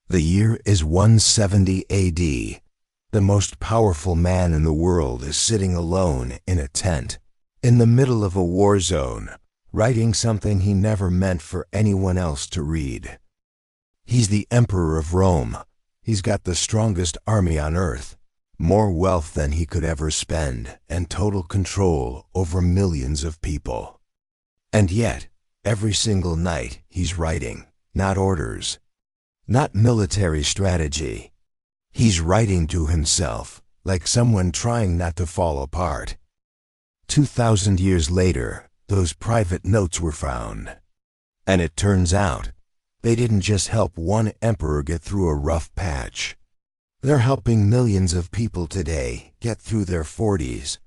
The year is 170 AD. The most powerful man in the world is sitting alone in a tent, in the middle of a war zone, writing something he never meant for anyone else to read. He's the Emperor of Rome. He's got the strongest army on earth, more wealth than he could ever spend, and total control over millions of people. And yet, every single night he's writing, not orders, not military strategy. He's writing to himself, like someone trying not to fall apart. 2,000 years later, those private notes were found. And it turns out, they didn't just help one emperor get through a rough patch. They're helping millions of people today get through their 40s.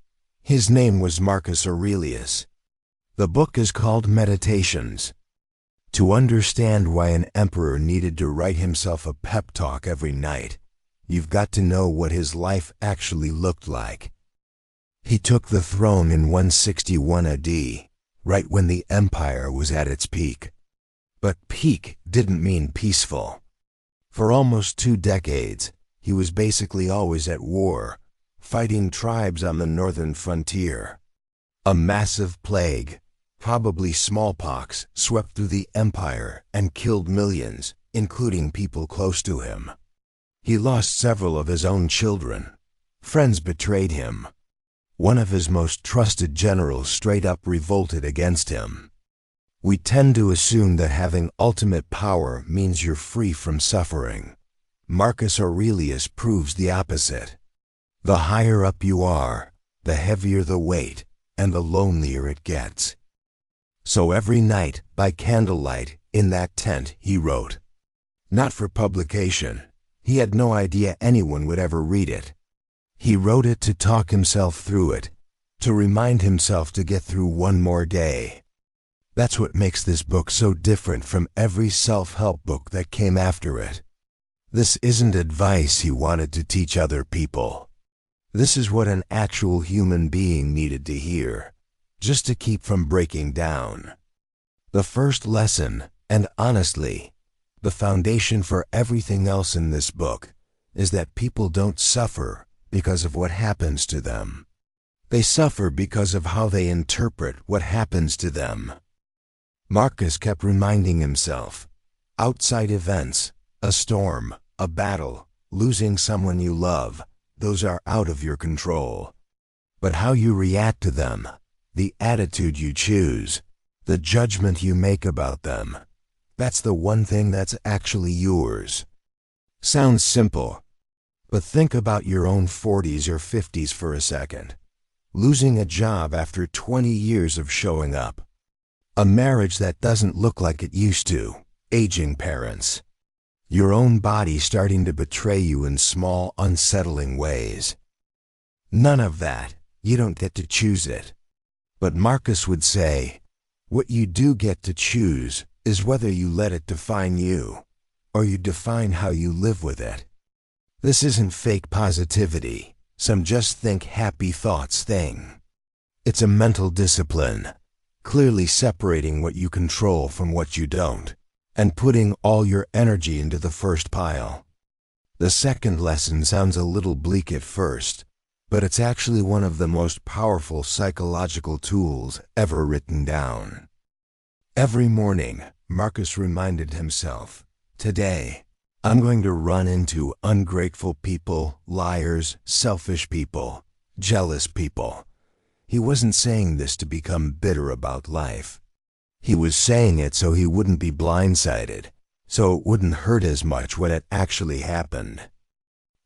His name was Marcus Aurelius. The book is called Meditations. To understand why an emperor needed to write himself a pep talk every night, you've got to know what his life actually looked like. He took the throne in 161 AD, right when the empire was at its peak. But peak didn't mean peaceful. For almost 2 decades, he was basically always at war, fighting tribes on the northern frontier. A massive plague, probably smallpox, swept through the empire and killed millions, including people close to him. He lost several of his own children. Friends betrayed him. One of his most trusted generals straight up revolted against him. We tend to assume that having ultimate power means you're free from suffering. Marcus Aurelius proves the opposite. The higher up you are, the heavier the weight, and the lonelier it gets. So every night, by candlelight, in that tent, he wrote. Not for publication. He had no idea anyone would ever read it. He wrote it to talk himself through it, to remind himself to get through one more day. That's what makes this book so different from every self-help book that came after it. This isn't advice he wanted to teach other people. This is what an actual human being needed to hear, just to keep from breaking down. The first lesson, and honestly, the foundation for everything else in this book, is that people don't suffer because of what happens to them. They suffer because of how they interpret what happens to them. Marcus kept reminding himself, outside events, a storm, a battle, losing someone you love, those are out of your control. But how you react to them, the attitude you choose, the judgment you make about them, that's the one thing that's actually yours. Sounds simple, but think about your own 40s or 50s for a second. Losing a job after 20 years of showing up. A marriage that doesn't look like it used to. Aging parents. Your own body starting to betray you in small, unsettling ways. None of that. You don't get to choose it. But Marcus would say, what you do get to choose is whether you let it define you, or you define how you live with it. This isn't fake positivity, some just think happy thoughts thing. It's a mental discipline, clearly separating what you control from what you don't, and putting all your energy into the first pile. The second lesson sounds a little bleak at first, but it's actually one of the most powerful psychological tools ever written down. Every morning, Marcus reminded himself, today, I'm going to run into ungrateful people, liars, selfish people, jealous people. He wasn't saying this to become bitter about life. He was saying it so he wouldn't be blindsided, so it wouldn't hurt as much when it actually happened.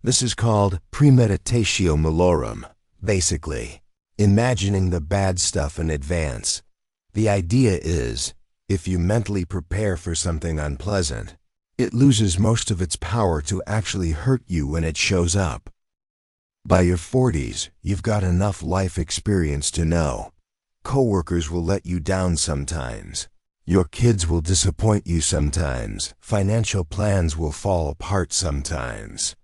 This is called premeditatio malorum, basically, imagining the bad stuff in advance. The idea is, if you mentally prepare for something unpleasant, it loses most of its power to actually hurt you when it shows up. By your 40s, you've got enough life experience to know. Coworkers will let you down sometimes. Your kids will disappoint you sometimes. Financial plans will fall apart sometimes.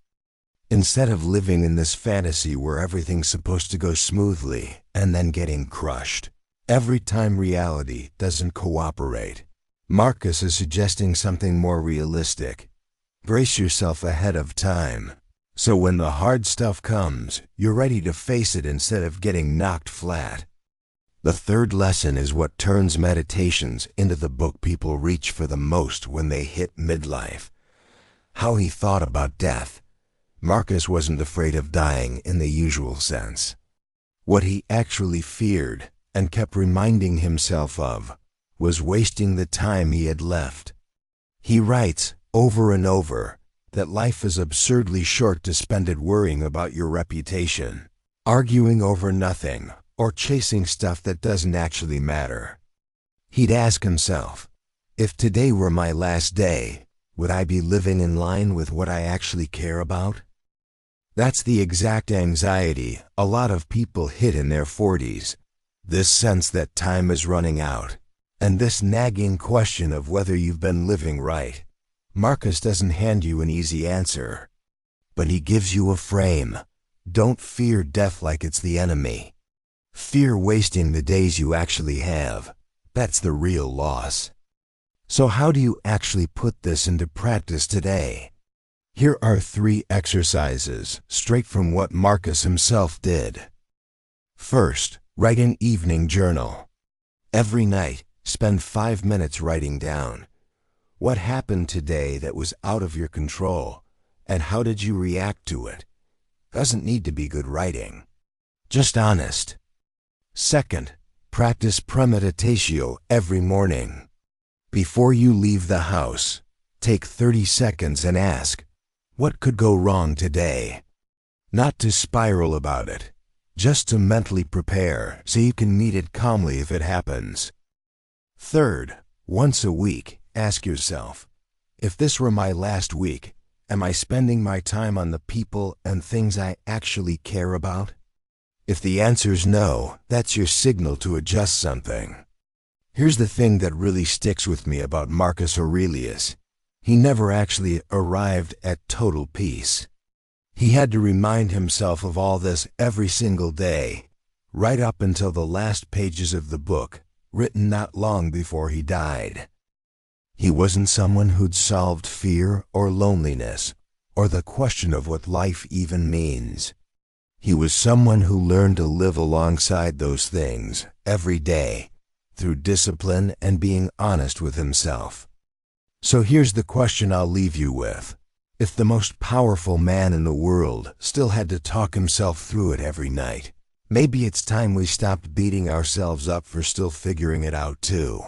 Instead of living in this fantasy where everything's supposed to go smoothly and then getting crushed, every time reality doesn't cooperate, Marcus is suggesting something more realistic. Brace yourself ahead of time, so when the hard stuff comes, you're ready to face it instead of getting knocked flat. The third lesson is what turns meditations into the book people reach for the most when they hit midlife. How he thought about death. Marcus wasn't afraid of dying in the usual sense. What he actually feared, and kept reminding himself of, was wasting the time he had left. He writes, over and over, that life is absurdly short to spend it worrying about your reputation, arguing over nothing, or chasing stuff that doesn't actually matter. He'd ask himself, if today were my last day, would I be living in line with what I actually care about? That's the exact anxiety a lot of people hit in their 40s, this sense that time is running out, and this nagging question of whether you've been living right. Marcus doesn't hand you an easy answer, but he gives you a frame. Don't fear death like it's the enemy. Fear wasting the days you actually have. That's the real loss. So how do you actually put this into practice today? Here are 3 exercises, straight from what Marcus himself did. First, write an evening journal. Every night, spend 5 minutes writing down what happened today that was out of your control, and how did you react to it. Doesn't need to be good writing, just honest. Second, practice premeditatio every morning. Before you leave the house, take 30 seconds and ask, what could go wrong today? Not to spiral about it, just to mentally prepare so you can meet it calmly if it happens. Third, once a week, ask yourself, if this were my last week, am I spending my time on the people and things I actually care about? If the answer's no, that's your signal to adjust something. Here's the thing that really sticks with me about Marcus Aurelius. He never actually arrived at total peace. He had to remind himself of all this every single day, right up until the last pages of the book, written not long before he died. He wasn't someone who'd solved fear or loneliness, or the question of what life even means. He was someone who learned to live alongside those things every day, through discipline and being honest with himself. So here's the question I'll leave you with. If the most powerful man in the world still had to talk himself through it every night, maybe it's time we stopped beating ourselves up for still figuring it out too.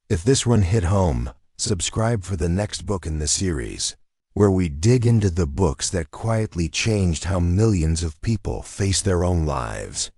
If this one hit home, subscribe for the next book in the series, where we dig into the books that quietly changed how millions of people face their own lives.